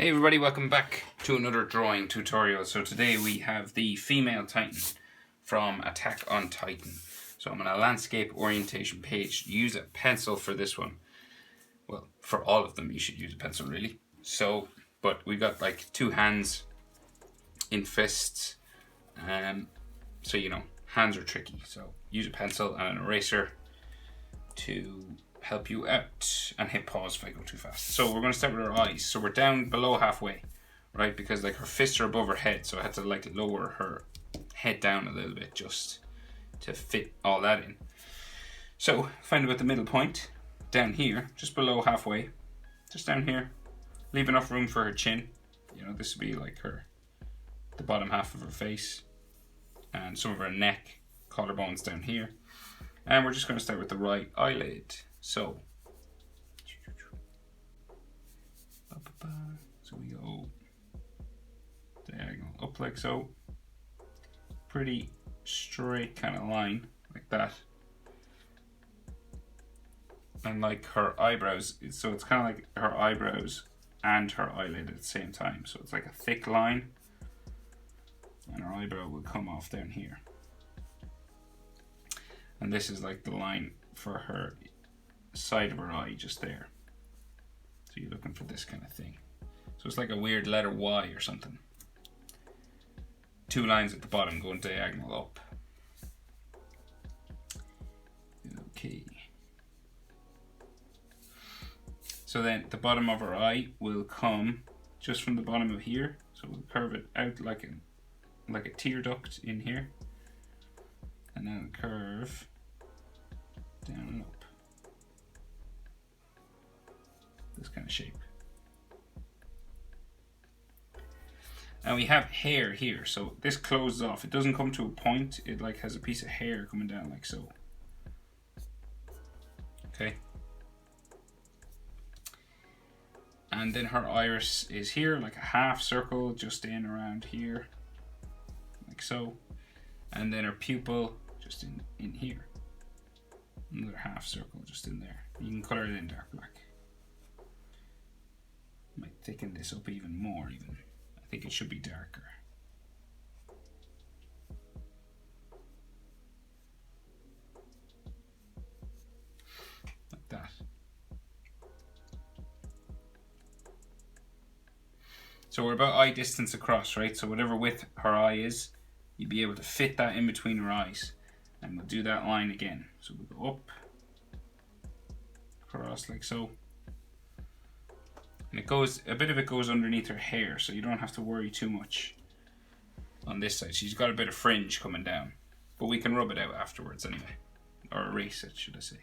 Hey everybody, welcome back to another drawing tutorial. So today we have the female Titan from Attack on Titan. So I'm on a landscape orientation page. Use a pencil for this one. Well, for all of them you should use a pencil really. So, but we got like two hands in fists. So you know, hands are tricky. So use a pencil and an eraser to help you out, and hit pause if I go too fast. So we're going to start with her eyes. So we're down below halfway, right? Because like her fists are above her head, so I had to like lower her head down a little bit just to fit all that in. So find about the middle point, down here, just below halfway, just down here. Leave enough room for her chin. You know, this would be like the bottom half of her face, and some of her neck, collarbones down here. And we're just going to start with the right eyelid. So we go diagonal up like so. Pretty straight kind of line like that. And like her eyebrows, so it's kind of like her eyebrows and her eyelid at the same time. So it's like a thick line, and her eyebrow will come off down here. And this is like the line for her side of her eye, just there. So you're looking for this kind of thing. So it's like a weird letter Y or something. Two lines at the bottom going diagonal up. Okay. So then the bottom of her eye will come just from the bottom of here. So we'll curve it out like a tear duct in here. And then curve down and up. This kind of shape. And we have hair here, so this closes off. It doesn't come to a point, it like has a piece of hair coming down like so. Okay. And then her iris is here, like a half circle just in around here, like so. And then her pupil just in here. Another half circle just in there. You can color it in dark black. Might thicken this up even more even. I think it should be darker. Like that. So we're about eye distance across, right? So whatever width her eye is, you'd be able to fit that in between her eyes. And we'll do that line again. So we'll go up, across like so. And it goes, a bit of it goes underneath her hair, so you don't have to worry too much on this side. She's got a bit of fringe coming down, but we can rub it out afterwards anyway. Or erase it, should I say.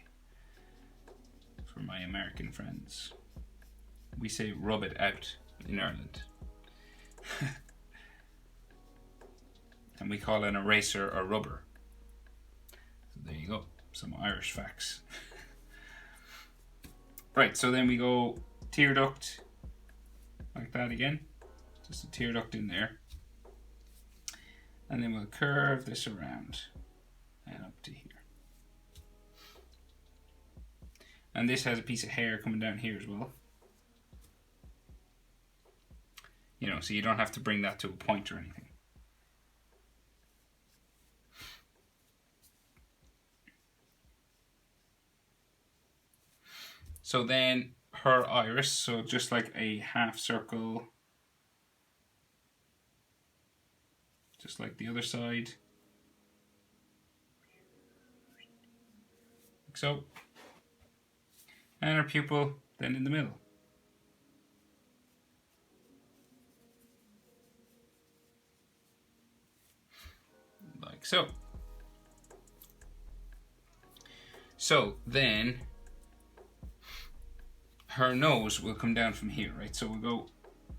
For my American friends. We say rub it out in Ireland. And we call an eraser a rubber. So there you go, some Irish facts. Right, so then we go tear duct, like that again, just a tear duct in there, and then we'll curve this around and up to here. And this has a piece of hair coming down here as well, you know, so you don't have to bring that to a point or anything. So then her iris, so just like a half circle, just like the other side, like so. And her pupil then in the middle. Like so. So then her nose will come down from here, right? So we'll go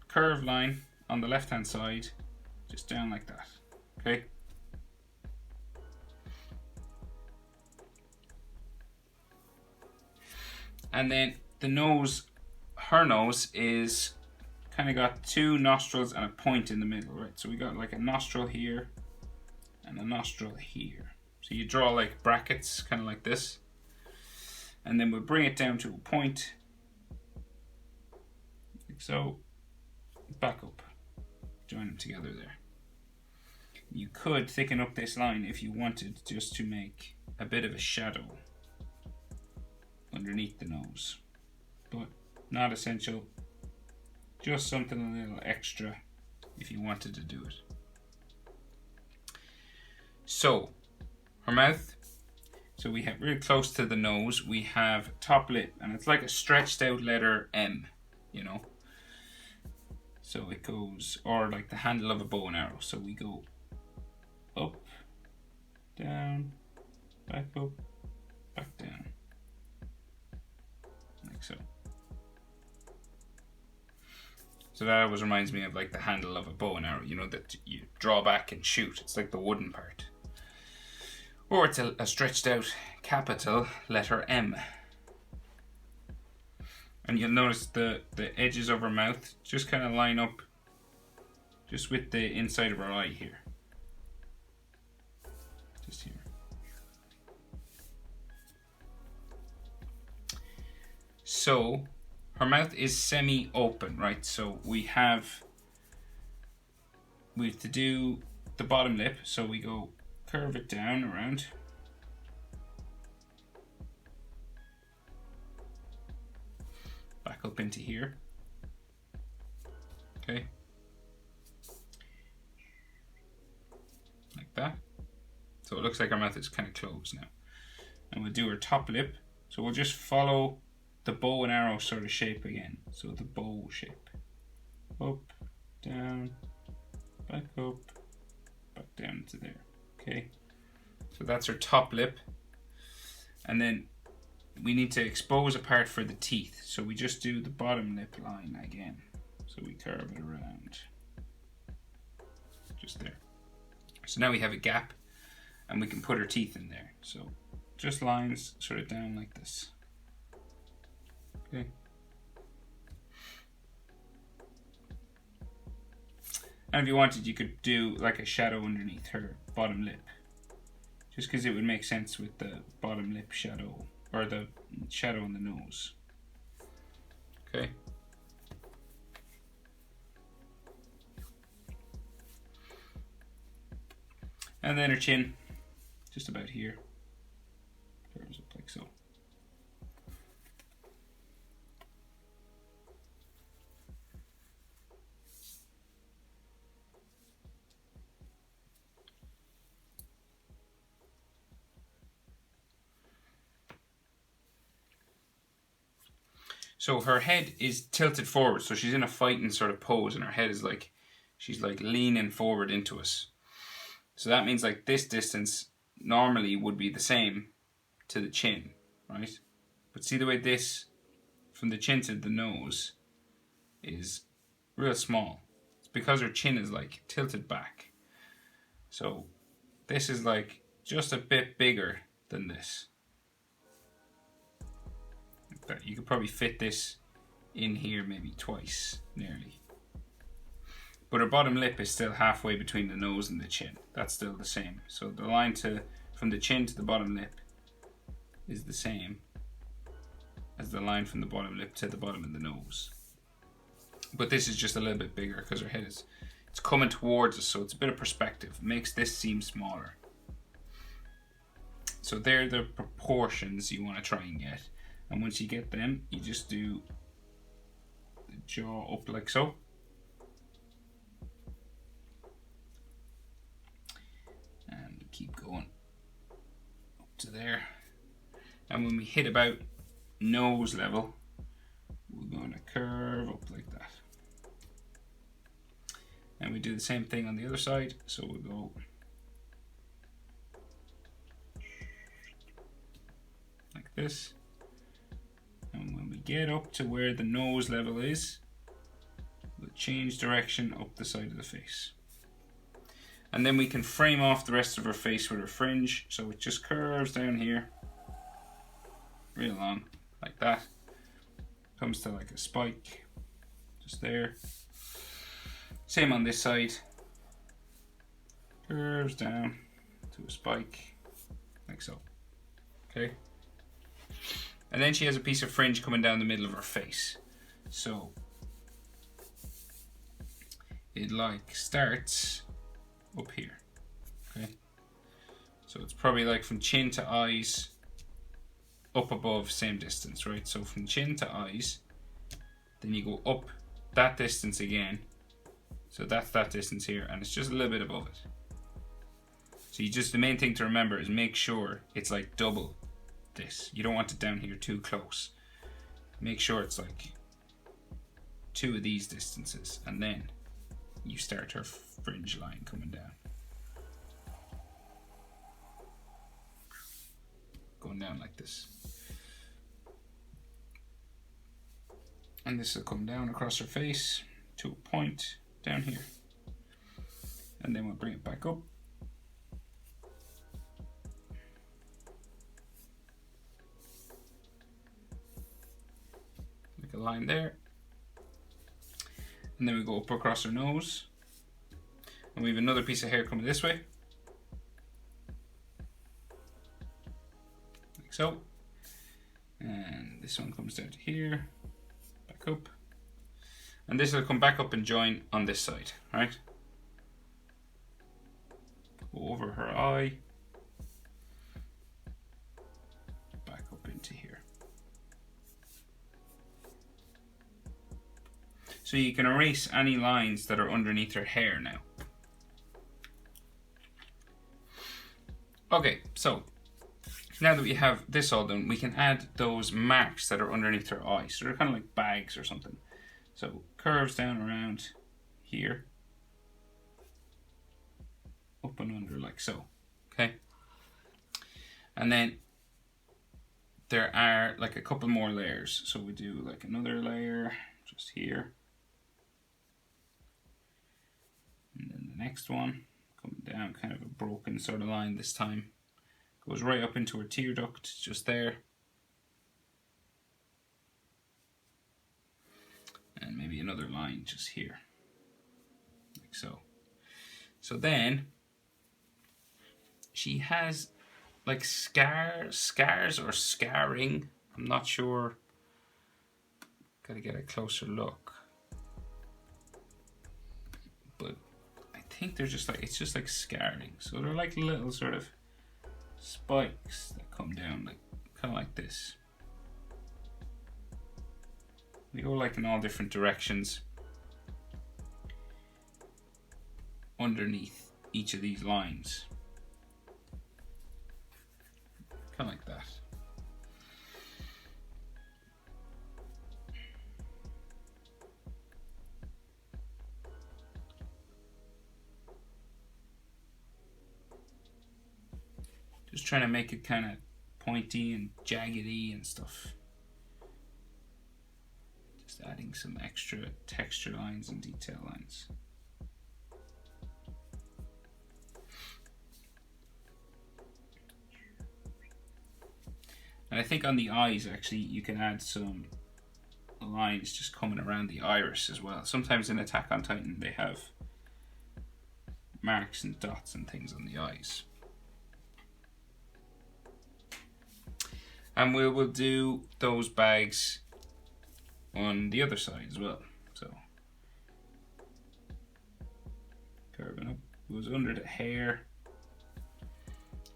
curved line on the left hand side, just down like that, okay? And then the nose, her nose is kind of got two nostrils and a point in the middle, right? So we got like a nostril here and a nostril here. So you draw like brackets, kind of like this. And then we'll bring it down to a point, like so. back up. Join them together there. You could thicken up this line if you wanted, just to make a bit of a shadow underneath the nose, but not essential, just something a little extra if you wanted to do it. So her mouth, so we have really close to the nose, we have top lip, and it's like a stretched out letter M, you know. So it goes, or like the handle of a bow and arrow. So we go up, down, back up, back down, like so. So that always reminds me of like the handle of a bow and arrow, you know, that you draw back and shoot. It's like the wooden part. Or it's a stretched out capital letter M. And you'll notice the edges of her mouth just kind of line up just with the inside of her eye here. Just here. So her mouth is semi-open, right? So we have to do the bottom lip. So we go curve it down around. Back up into here. Okay. Like that. So it looks like our mouth is kind of closed now. And we'll do our top lip. So we'll just follow the bow and arrow sort of shape again. So the bow shape. Up, down, back up, back down to there. Okay. So that's our top lip. And then we need to expose a part for the teeth. So we just do the bottom lip line again. So we curve it around. Just there. So now we have a gap and we can put our teeth in there. So just lines sort of down like this. Okay. And if you wanted, you could do like a shadow underneath her bottom lip. Just because it would make sense with the bottom lip shadow, or the shadow on the nose. Okay. And then her chin, just about here. Curves up like so. So her head is tilted forward, so she's in a fighting sort of pose, and her head is like, she's like leaning forward into us. So that means like this distance normally would be the same to the chin, right? But see the way this, from the chin to the nose, is real small. It's because her chin is like tilted back. So this is like just a bit bigger than this. But you could probably fit this in here maybe twice, nearly. But her bottom lip is still halfway between the nose and the chin. That's still the same. So the line from the chin to the bottom lip is the same as the line from the bottom lip to the bottom of the nose. But this is just a little bit bigger because her head it's coming towards us, so it's a bit of perspective. Makes this seem smaller. So they're the proportions you want to try and get. And once you get them, you just do the jaw up like so. And keep going up to there. And when we hit about nose level, we're going to curve up like that. And we do the same thing on the other side. So we'll go like this. And when we get up to where the nose level is, we'll change direction up the side of the face. And then we can frame off the rest of her face with her fringe. So it just curves down here, real long, like that. Comes to like a spike, just there. Same on this side. Curves down to a spike, like so. Okay. And then she has a piece of fringe coming down the middle of her face. So it like starts up here. Okay, so it's probably like from chin to eyes, up above, same distance, right? So from chin to eyes, then you go up that distance again. So that's that distance here, and it's just a little bit above it. So the main thing to remember is make sure it's like double this. You don't want it down here too close. Make sure it's like 2 of these distances, and then you start her fringe line coming down. Going down like this. And this will come down across her face to a point down here. And then we'll bring it back up. Like a line there. And then we go up across her nose. And we have another piece of hair coming this way. Like so. And this one comes down to here. Back up. And this will come back up and join on this side, right? Go over her eye. Back up into here. So you can erase any lines that are underneath her hair now. Okay, so now that we have this all done, we can add those marks that are underneath her eyes. So they're kind of like bags or something. So curves down around here. Up and under like so, okay? And then there are like a couple more layers. So we do like another layer just here. And then the next one, coming down, kind of a broken sort of line this time. Goes right up into her tear duct, just there. And maybe another line just here, like so. So then, she has like scars or scarring. I'm not sure. Gotta get a closer look. But I think they're just like, it's just like scarring. So they're like little sort of spikes that come down, like kind of like this. They go like in all different directions underneath each of these lines. Kind of like that. Just trying to make it kind of pointy and jaggedy and stuff. Just adding some extra texture lines and detail lines. And I think on the eyes, actually, you can add some lines just coming around the iris as well. Sometimes in Attack on Titan, they have marks and dots and things on the eyes. And we will do those bags on the other side as well. So, curving up, goes under the hair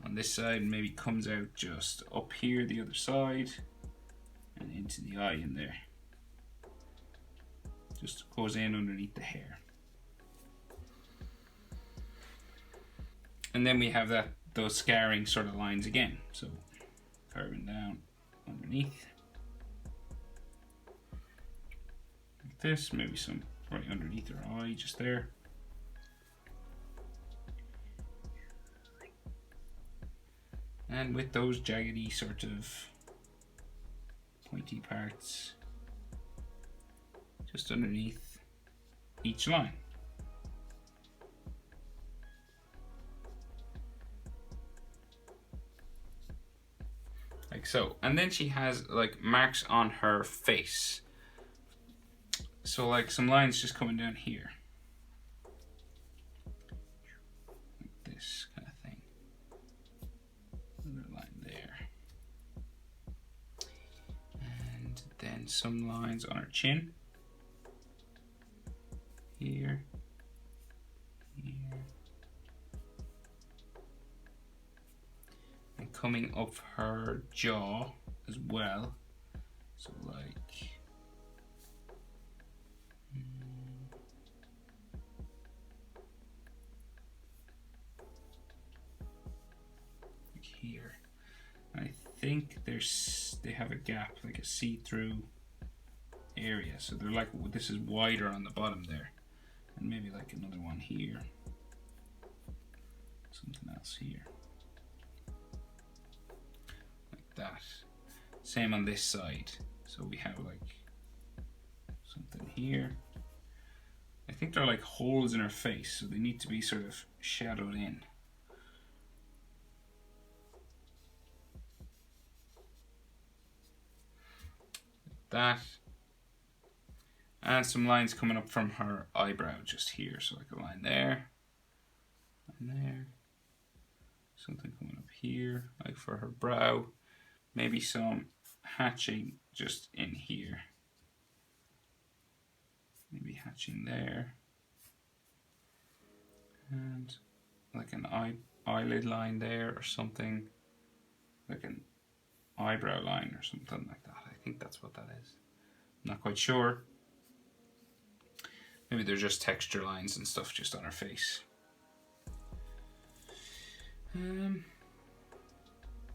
on this side, and maybe comes out just up here the other side and into the eye in there. Just goes in underneath the hair. And then we have those scarring sort of lines again. So curving down underneath. Like this, maybe some right underneath her eye, just there. And with those jaggedy sort of pointy parts just underneath each line. Like so. And then she has like marks on her face. So like some lines just coming down here. Like this kind of thing. Another line there. And then some lines on her chin. Here. coming up her jaw as well. So like here. I think they have a gap, like a see-through area. So they're like, this is wider on the bottom there. And maybe like another one here. Something else here. Like that. Same on this side. So we have like something here. I think they're like holes in her face, so they need to be sort of shadowed in. That. And some lines coming up from her eyebrow just here. So like a line there. And there. Something coming up here, like for her brow. Maybe some hatching just in here. Maybe hatching there. And like an eyelid line there or something. Like an eyebrow line or something like that. I think that's what that is. I'm not quite sure. Maybe they're just texture lines and stuff just on her face.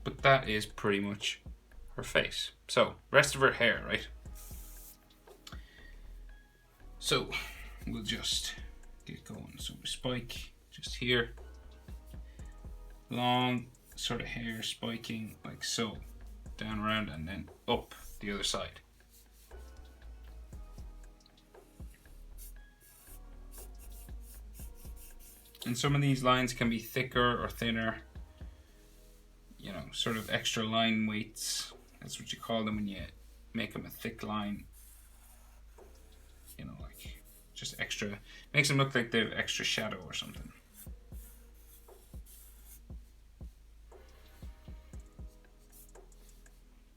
But that is pretty much her face. So, rest of her hair, right? So, we'll just get going. So, we spike just here. Long sort of hair spiking like so. Down around and then up the other side. And some of these lines can be thicker or thinner. You know, sort of extra line weights. That's what you call them when you make them a thick line. You know, like just extra. Makes them look like they have extra shadow or something.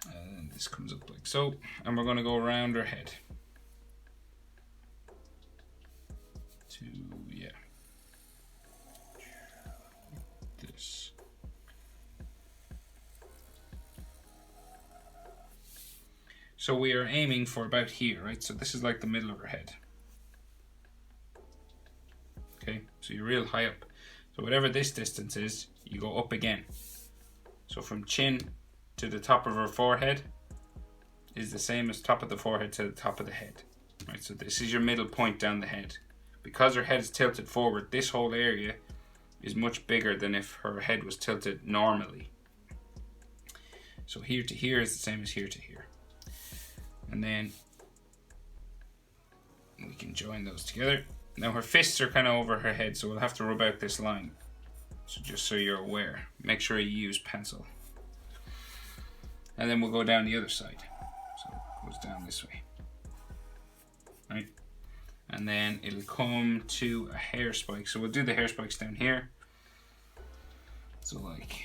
And this comes up like so. And we're going to go around her head. Yeah. This. So we are aiming for about here, right? So this is like the middle of her head. Okay, so you're real high up. So whatever this distance is, you go up again. So from chin to the top of her forehead is the same as top of the forehead to the top of the head. Right, so this is your middle point down the head. Because her head is tilted forward, this whole area is much bigger than if her head was tilted normally. So here to here is the same as here to here. And then we can join those together. Now her fists are kind of over her head, so we'll have to rub out this line. So just so you're aware, make sure you use pencil. And then we'll go down the other side. So it goes down this way. Right? And then it'll come to a hair spike. So we'll do the hair spikes down here. So like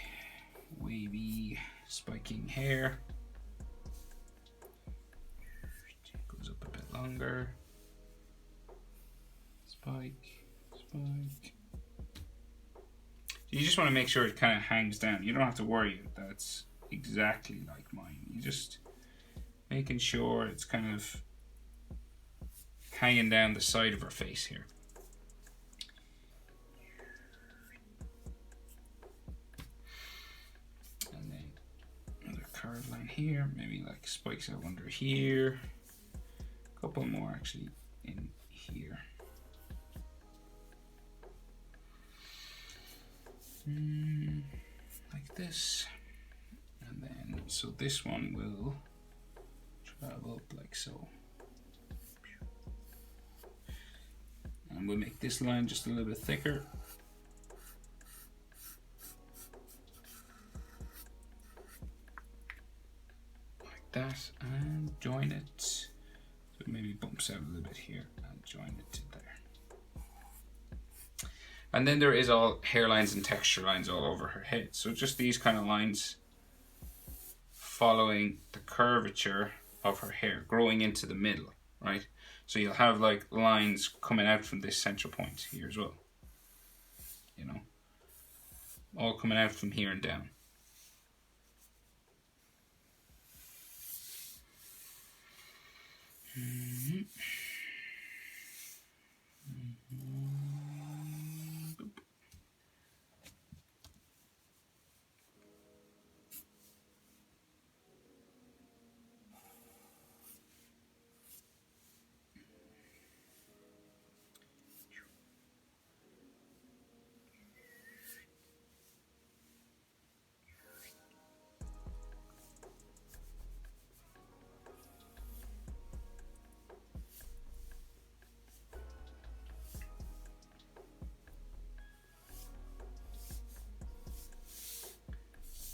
wavy spiking hair. Goes up a bit longer. Spike, spike. You just want to make sure it kind of hangs down. You don't have to worry that that's exactly like mine. You just making sure it's kind of hanging down the side of her face here. And then another curved line here, maybe like spikes out under here. A couple more actually in here. Like this. And then, so this one will travel up like so. And we'll make this line just a little bit thicker. Like that, and join it. So it maybe bumps out a little bit here, and join it to there. And then there is all hairlines and texture lines all over her head. So just these kind of lines following the curvature of her hair, growing into the middle, right? So you'll have like lines coming out from this central point here as well. You know, all coming out from here and down.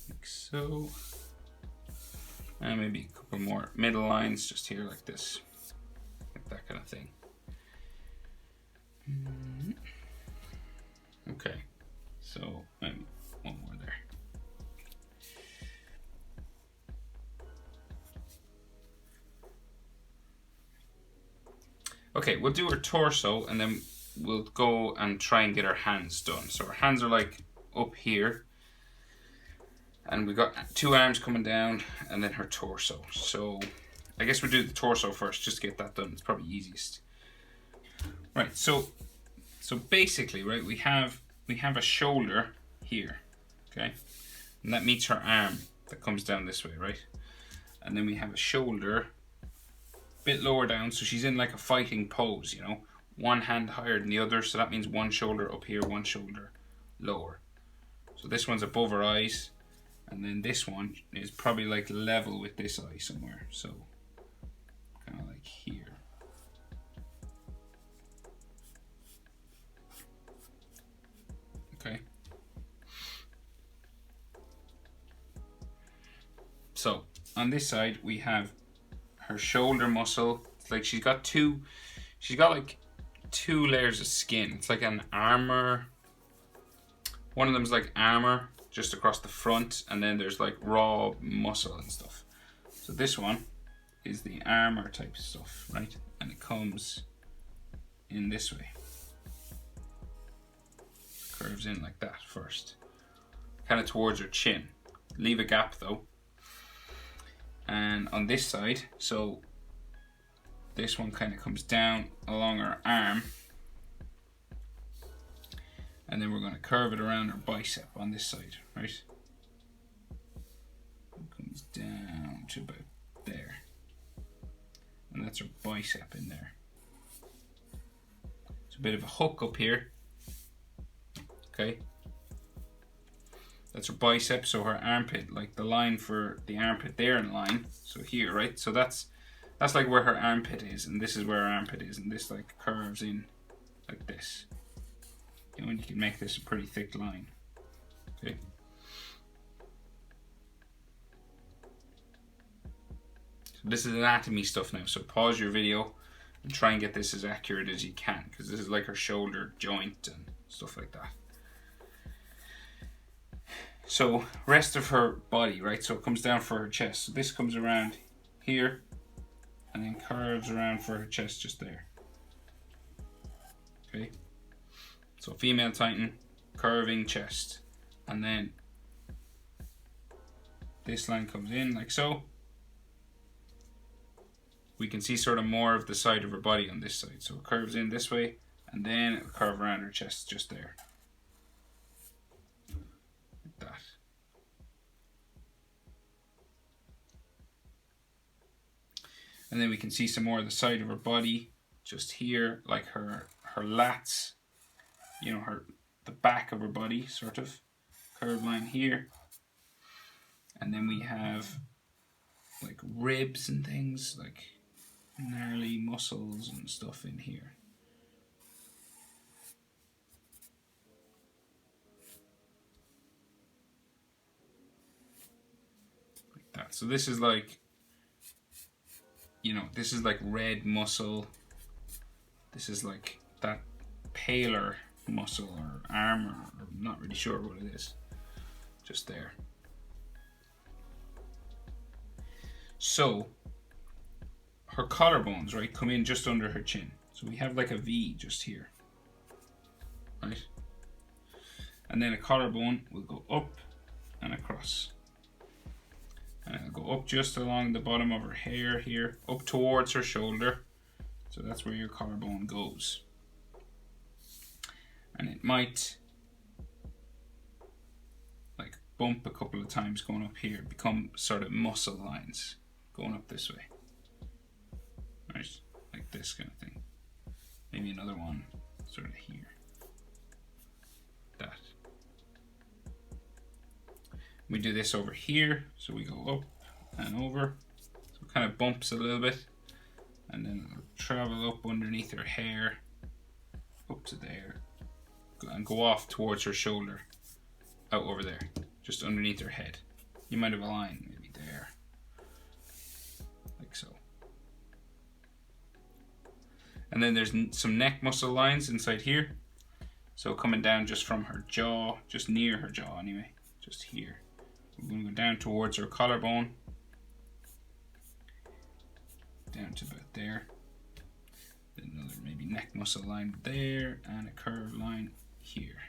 Like so. And maybe a couple more middle lines just here like this. Like that kind of thing. Okay, so maybe one more there. Okay, we'll do her torso and then we'll go and try and get her hands done. So her hands are like up here. And we've got 2 arms coming down and then her torso. So I guess we'll do the torso first just to get that done. It's probably easiest. Right, so basically, right, we have a shoulder here, okay? And that meets her arm that comes down this way, right? And then we have a shoulder a bit lower down, so she's in like a fighting pose, you know? One hand higher than the other, so that means one shoulder up here, one shoulder lower. So this one's above her eyes, and then this one is probably like level with this eye somewhere, so kind of like here. Okay. So on this side we have her shoulder muscle. It's like she's got like 2 layers of skin. It's like an armor. One of them is like armor just across the front, and then there's like raw muscle and stuff. So this one is the armor type stuff, right? And it comes in this way. Curves in like that first, kind of towards her chin. Leave a gap though. And on this side, so this one kind of comes down along her arm, and then we're going to curve it around her bicep on this side, right? It comes down to about there, and that's her bicep in there. It's a bit of a hook up here. Okay, that's her bicep, so her armpit, like the line for the armpit there in line, so here, right? So that's like where her armpit is, and this is where her armpit is, and this like curves in like this. You know, and you can make this a pretty thick line. Okay. So this is anatomy stuff now, so pause your video and try and get this as accurate as you can, because this is like her shoulder joint and stuff like that. So rest of her body, right? So it comes down for her chest. So this comes around here and then curves around for her chest just there. Okay. So female Titan, curving chest. And then this line comes in like so. We can see sort of more of the side of her body on this side. So it curves in this way, and then it'll curve around her chest just there. That. And then we can see some more of the side of her body just here, like her lats, you know, the back of her body, sort of curved line here. And then we have like ribs and things, like gnarly muscles and stuff in here. That. So this is like, you know, this is like red muscle. This is like that paler muscle or armor. I'm not really sure what it is. Just there. So her collarbones, right, come in just under her chin. So we have like a V just here, right? And then a collarbone will go up and across. And it'll go up just along the bottom of her hair here, up towards her shoulder. So that's where your collarbone goes. And it might like bump a couple of times going up here, become sort of muscle lines going up this way. Right, like this kind of thing. Maybe another one sort of here. That. We do this over here, so we go up and over. So it kind of bumps a little bit, and then it'll travel up underneath her hair, up to there, and go off towards her shoulder, out over there, just underneath her head. You might have a line maybe there, like so. And then there's some neck muscle lines inside here. So coming down just from her jaw, just near her jaw anyway, just here. We're going to go down towards her collarbone, down to about there. Then another maybe neck muscle line there, and a curved line here.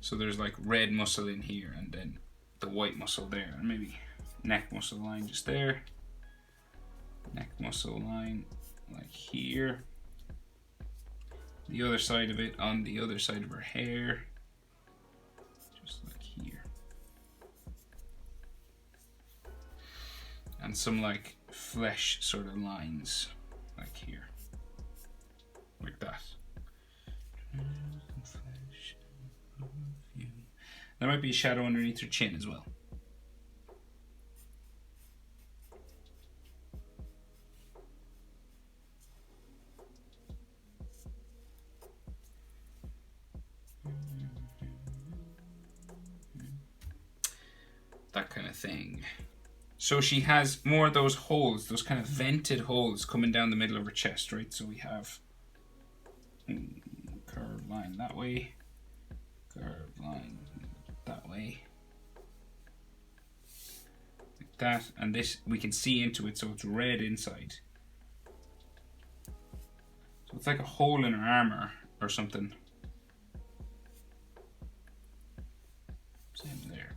So there's like red muscle in here, and then the white muscle there, and maybe neck muscle line just there. Neck muscle line like here. The other side of it on the other side of her hair, just like here. And some like flesh sort of lines like here, like that. There might be a shadow underneath her chin as well. That kind of thing. So she has more of those holes, those kind of vented holes coming down the middle of her chest, right? So we have curved line that way, curved line that way, like that. And this, we can see into it, so it's red inside. So it's like a hole in her armor or something. Same there.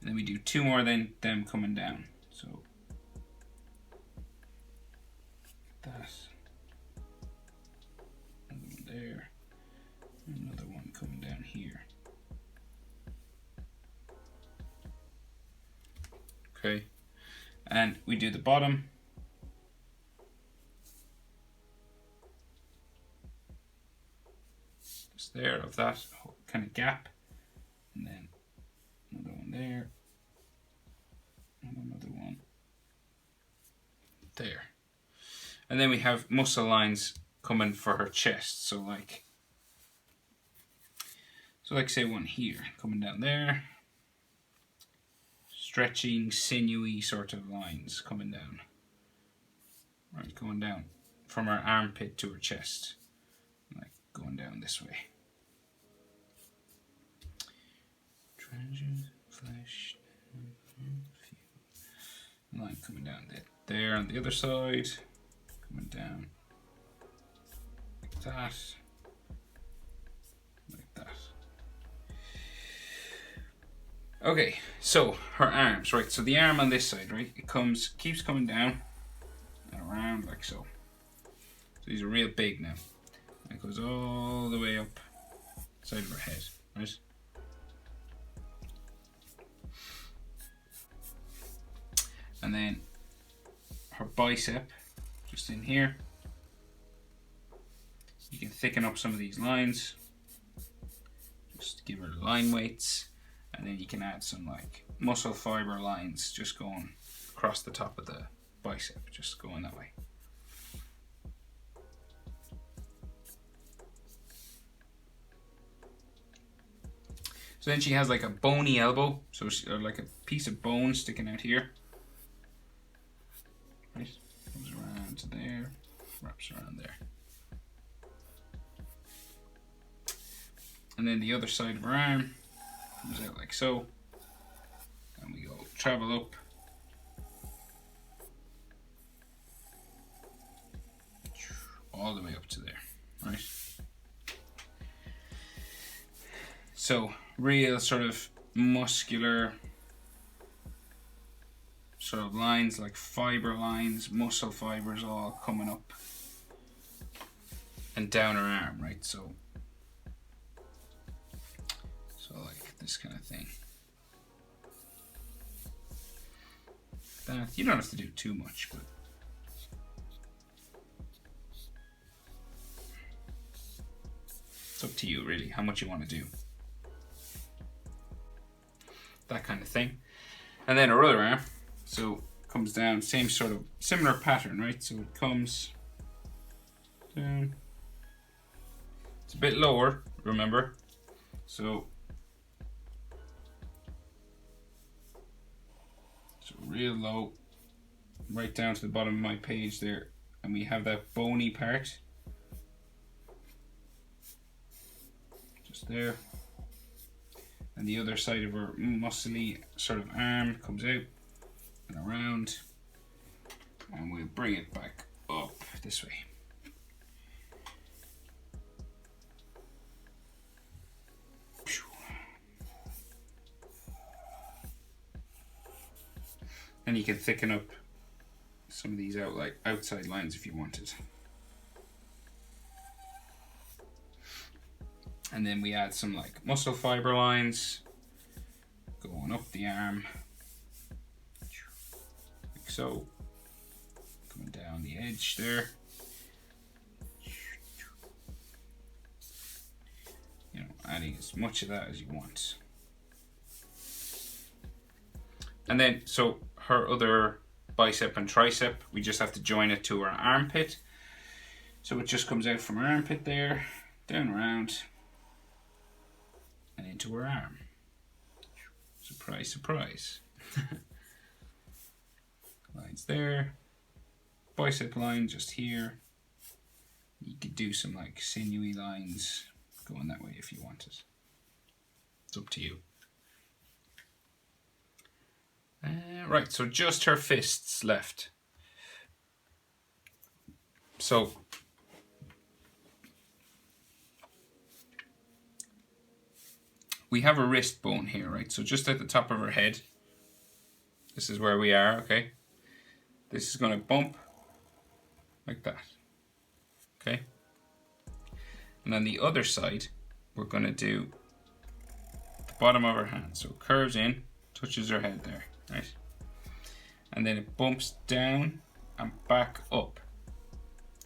And then we do two more, then them coming down. So that. Another one there. Another one coming down here. Okay. And we do the bottom. Just there of that kind of gap. And then another one there, and another one there. And then we have muscle lines coming for her chest. So like say one here, coming down there. Stretching, sinewy sort of lines coming down. Right, going down from her armpit to her chest. Like going down this way. Flesh, line coming down there on the other side, coming down like that, like that. Okay, so her arms, right? So the arm on this side, right? It keeps coming down and around like so. So these are real big now. And it goes all the way up side of her head, right? And then her bicep, just in here. You can thicken up some of these lines. Just give her line weights. And then you can add some like muscle fiber lines just going across the top of the bicep, just going that way. So then she has like a bony elbow, so or like a piece of bone sticking out here. Right, comes around to there, wraps around there. And then the other side of her arm comes out like so. And we go travel up. All the way up to there, right? So real sort of muscular sort of lines, like fiber lines, muscle fibers all coming up and down her arm, right? So like this kind of thing. That you don't have to do too much, but it's up to you really how much you want to do. That kind of thing. And then her other arm, so comes down, same sort of similar pattern, right? So it comes down. It's a bit lower, remember? So real low, right down to the bottom of my page there, and we have that bony part just there, and the other side of her muscly sort of arm comes out and around, and we'll bring it back up this way. And you can thicken up some of these outside lines if you wanted. And then we add some like muscle fiber lines going up the arm, like so, coming down the edge there. You know, adding as much of that as you want. And then, so her other bicep and tricep, we just have to join it to her armpit. So it just comes out from her armpit there, down around, and into her arm. Surprise, surprise. Lines there. Bicep line just here. You could do some like sinewy lines going that way if you wanted. It's up to you. Right, so just her fists left. So we have a wrist bone here, right? So just at the top of her head, this is where we are, okay? This is going to bump like that, okay? And on the other side, we're going to do the bottom of her hand. So it curves in, touches her head there, right? And then it bumps down and back up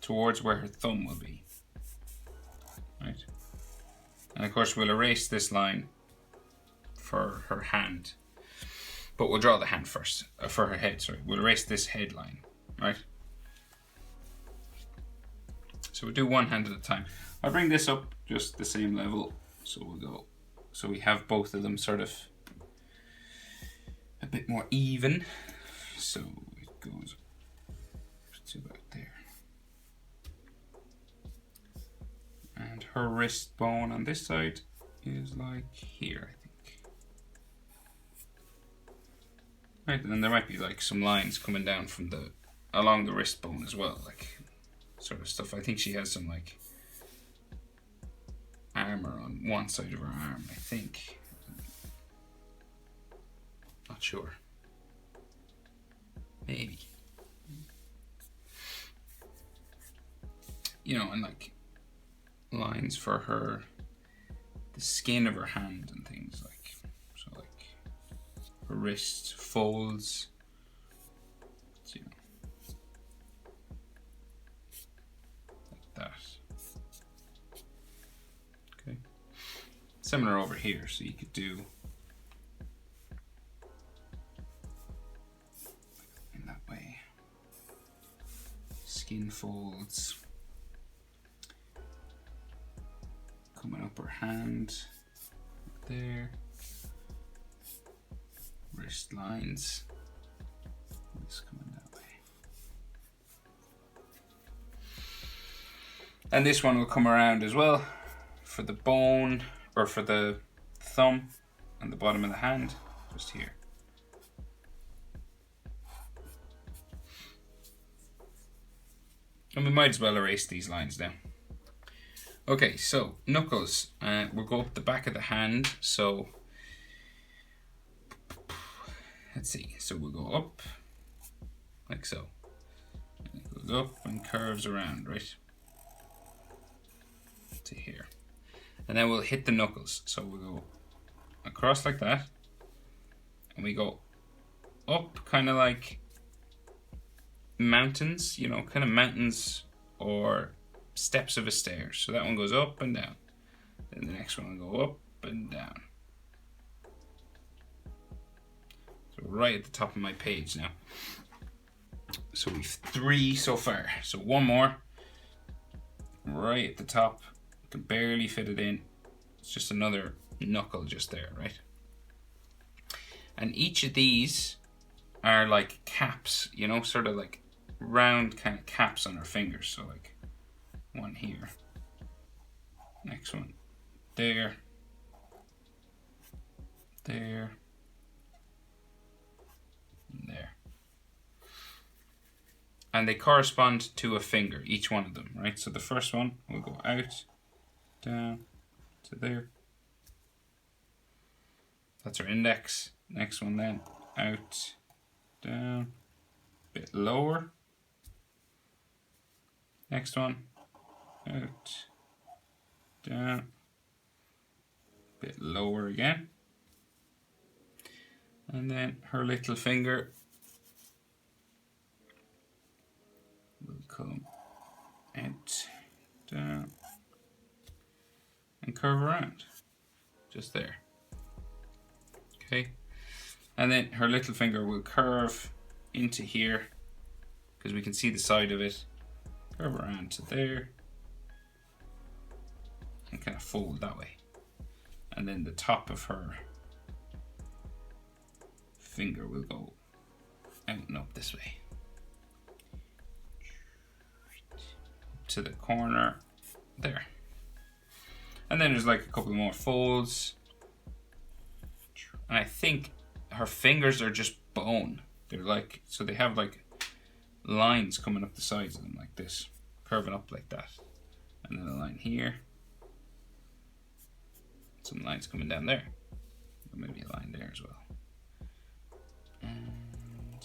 towards where her thumb will be, right? And of course we'll erase this line for her hand, but we'll draw the hand first, for her head, sorry. We'll erase this head line, right? So we'll do one hand at a time. I'll bring this up just the same level, so we'll go, so we have both of them sort of a bit more even. So it goes to about there. And her wrist bone on this side is like here, I think. Right, and then there might be like some lines coming down from along the wrist bone as well, like sort of stuff. I think she has some like armor on one side of her arm, I think. Not sure. Maybe. You know, and like lines for her, the skin of her hand and things like, so like her wrist folds, you know, like that. Okay. Similar over here, so you could do way. Skin folds coming up her hand there, wrist lines, this coming that way, and this one will come around as well for the bone, or for the thumb and the bottom of the hand, just here. And we might as well erase these lines now. Okay, so knuckles. We'll go up the back of the hand. So let's see. So we'll go up like so. And it goes up and curves around, right? To here. And then we'll hit the knuckles. So we'll go across like that. And we go up kind of like mountains, you know, kind of mountains or steps of a stair. So that one goes up and down. Then the next one will go up and down. So right at the top of my page now. So we've 3 so far. So one more. Right at the top. Can barely fit it in. It's just another knuckle just there, right? And each of these are like caps, you know, sort of like round kind of caps on our fingers. So like one here, next one there, there, and there. And they correspond to a finger, each one of them, right? So the first one will go out, down to there. That's our index. Next one then, out, down, a bit lower. Next one, out, down, a bit lower again. And then her little finger will come out, down, and curve around, just there. Okay, and then her little finger will curve into here, because we can see the side of it, curve around to there, and kind of fold that way. And then the top of her finger will go out and up this way. To the corner there. And then there's like a couple more folds. And I think her fingers are just bone. They're like, so they have like lines coming up the sides of them like this, curving up like that. And then a line here. Some lines coming down there. Or maybe a line there as well. And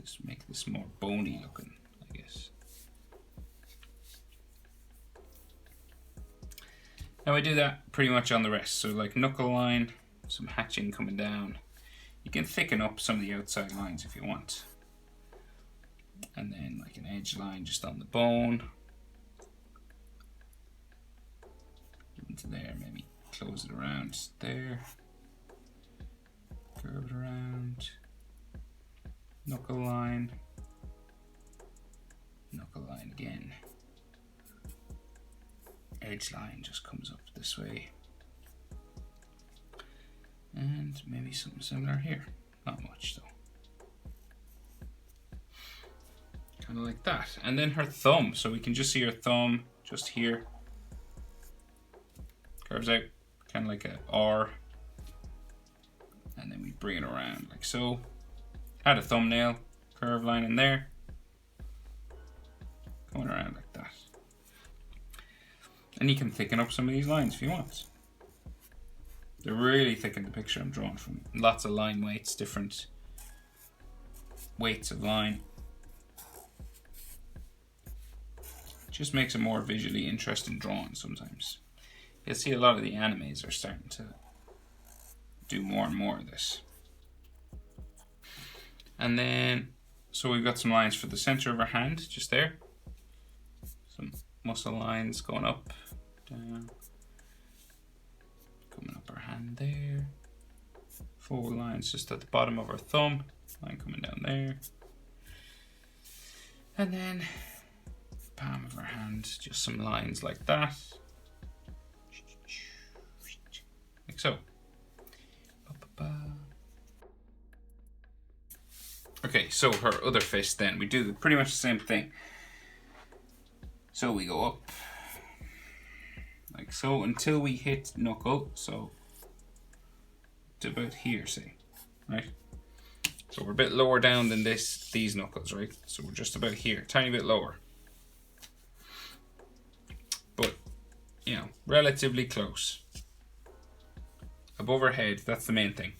just make this more bony looking, I guess. Now we do that pretty much on the rest. So like knuckle line, some hatching coming down. You can thicken up some of the outside lines if you want. And then like an edge line just on the bone. Into there, maybe close it around there. Curve it around. Knuckle line. Knuckle line again. Edge line just comes up this way. And maybe something similar here. Not much though. Kind of like that. And then her thumb. So we can just see her thumb just here. Curves out kind of like a R. And then we bring it around like so. Add a thumbnail. Curve line in there. Going around like that. And you can thicken up some of these lines if you want. They're really thick in the picture I'm drawing from. Lots of line weights, different weights of line. Just makes a more visually interesting drawing sometimes. You'll see a lot of the animes are starting to do more and more of this. And then, so we've got some lines for the center of our hand, just there. Some muscle lines going up, down. Coming up our hand there. 4 lines just at the bottom of our thumb. Line coming down there. And then palm of our hand, just some lines like that. Like so. Okay, so her other fist then. We do pretty much the same thing. So we go up. Like so until we hit knuckle, so to about here, say, right? So we're a bit lower down than these knuckles, right? So we're just about here, tiny bit lower. But you know, relatively close. Above her head, that's the main thing.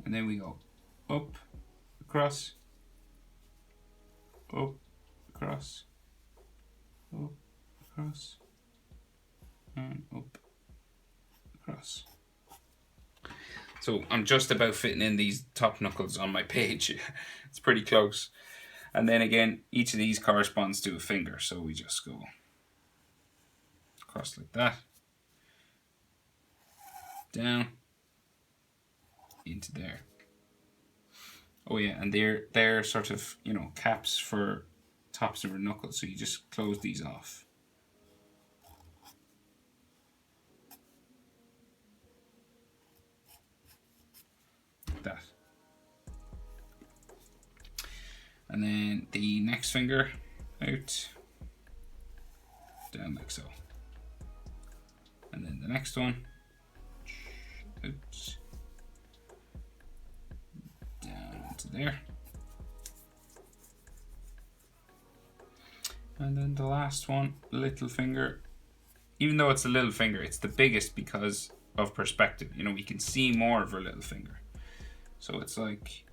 And then we go up, across, up, across, up, across, and up, across. So I'm just about fitting in these top knuckles on my page. It's pretty close. And then again, each of these corresponds to a finger. So we just go across like that, down, into there. Oh yeah, and they're sort of, you know, caps for tops of her knuckles. So you just close these off. That. And then the next finger out, down like so. And then the next one out, down into there. And then the last one, little finger. Even though it's a little finger, it's the biggest because of perspective. You know, we can see more of her little finger. So it's like,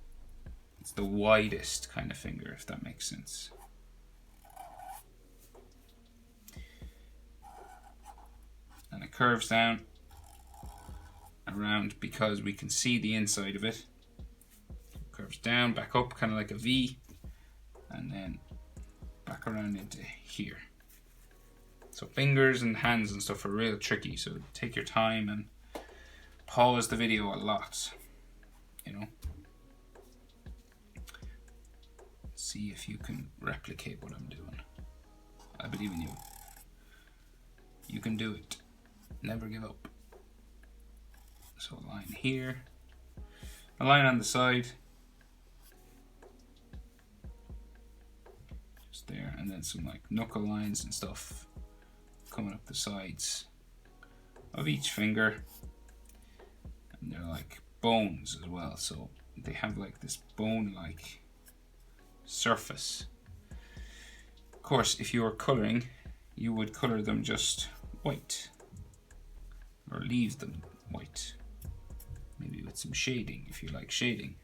it's the widest kind of finger, if that makes sense. And it curves down around because we can see the inside of it. It curves down, back up, kind of like a V, and then back around into here. So fingers and hands and stuff are real tricky, so take your time and pause the video a lot. You know, see if you can replicate what I'm doing. I believe in you. You can do it. Never give up. So a line here, a line on the side, just there, and then some like knuckle lines and stuff coming up the sides of each finger. And they're like bones as well, so they have like this bone-like surface. Of course, if you were coloring, you would color them just white, or leave them white, maybe with some shading if you like shading.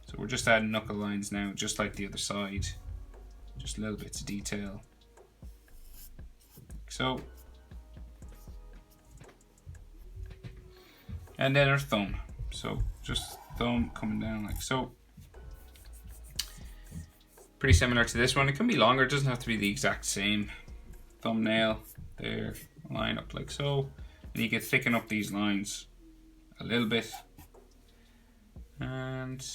So we're just adding knuckle lines now, just like the other side, just little bits of detail, like so. And then our thumb. So just thumb coming down like so. Pretty similar to this one. It can be longer, it doesn't have to be the exact same. Thumbnail there, line up like so. And you can thicken up these lines a little bit. And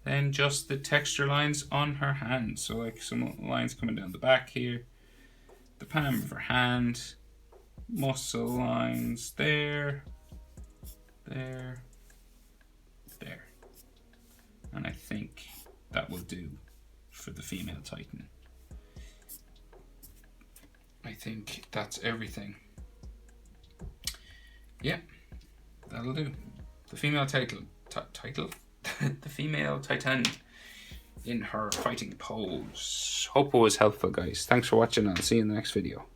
then just the texture lines on her hand. So like some lines coming down the back here. The palm of her hand. Muscle lines there. There, there. And I think that will do for the female Titan. I think that's everything. Yeah, that'll do. The female title? The female Titan in her fighting pose. Hope it was helpful, guys. Thanks for watching, and I'll see you in the next video.